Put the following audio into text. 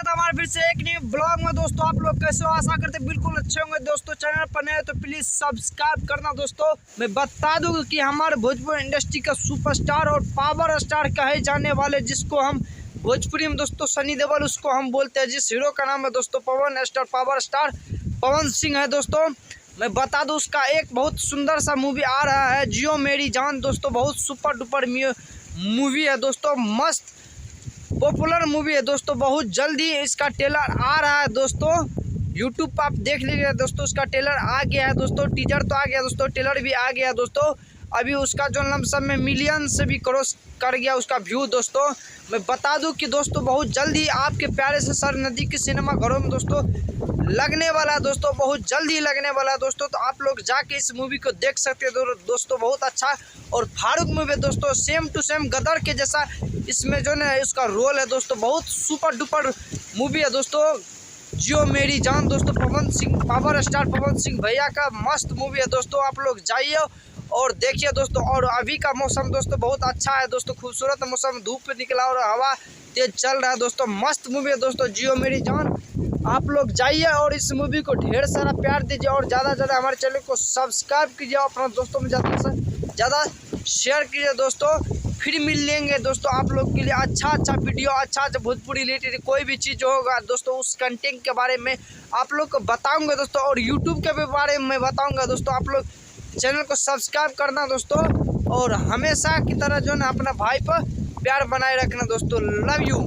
स्वागत है हमारे फिर से एक नए ब्लॉग में। दोस्तों आप लोग कैसे हो, आशा करते बिल्कुल अच्छे होंगे। दोस्तों चैनल पर नए तो प्लीज सब्सक्राइब करना। दोस्तों मैं बता दूं कि हमारे भोजपुरी इंडस्ट्री का सुपरस्टार और पावर स्टार कहे जाने वाले, जिसको हम भोजपुरी में दोस्तों सनी देओल उसको हम बोलते हैं, जिस हीरो का नाम है दोस्तों पवन star power star Pawan Singh है। दोस्तों मैं बता दूं उसका एक बहुत सुंदर सा मूवी आ रहा है, जियो मेरी जान। दोस्तों बहुत सुपर डुपर मूवी है दोस्तों, मस्त पॉपुलर मूवी है दोस्तों। बहुत जल्दी इसका ट्रेलर आ रहा है दोस्तों, यूट्यूब पर आप देख लीजिएगा दोस्तों। उसका ट्रेलर आ गया है दोस्तों, टीजर तो आ गया दोस्तों, ट्रेलर भी आ गया दोस्तों। अभी उसका जो लमसम में मिलियन से भी क्रॉस कर गया उसका व्यू दोस्तों। मैं बता दूं कि दोस्तों बहुत जल्दी आपके प्यारे से सर नदी के सिनेमा घरों में दोस्तों लगने वाला है दोस्तों, बहुत जल्दी लगने वाला है दोस्तों। तो आप लोग जाके इस मूवी को देख सकते हैं दोस्तों, बहुत अच्छा और फारूक मूवी है दोस्तों, सेम टू सेम गदर के जैसा इसमें जो है उसका रोल है दोस्तों। बहुत सुपर डुपर मूवी है दोस्तों, जियो मेरी जान दोस्तों। पवन सिंह पावर स्टार पवन सिंह भैया का मस्त मूवी है दोस्तों, आप लोग जाइए और देखिए दोस्तों। और अभी का मौसम दोस्तों बहुत अच्छा है दोस्तों, खूबसूरत मौसम, धूप निकला और हवा तेज चल रहा है दोस्तों। मस्त मूवी है दोस्तों जियो मेरी जान, आप लोग जाइए और इस मूवी को ढेर सारा प्यार दीजिए और ज़्यादा से ज़्यादा हमारे चैनल को सब्सक्राइब कीजिए, अपना दोस्तों में ज़्यादा से ज़्यादा शेयर कीजिए दोस्तों। फिर मिल लेंगे दोस्तों आप लोग के लिए अच्छा वीडियो, अच्छा भोजपुरी रिलेटेड कोई भी चीज़ होगा दोस्तों, उस कंटेंट के बारे में आप लोग को बताऊंगा दोस्तों। और यूट्यूब के भी बारे में बताऊंगा दोस्तों। आप लोग चैनल को सब्सक्राइब करना दोस्तों, और हमेशा की तरह जो है अपना भाई पर प्यार बनाए रखना दोस्तों। Love you.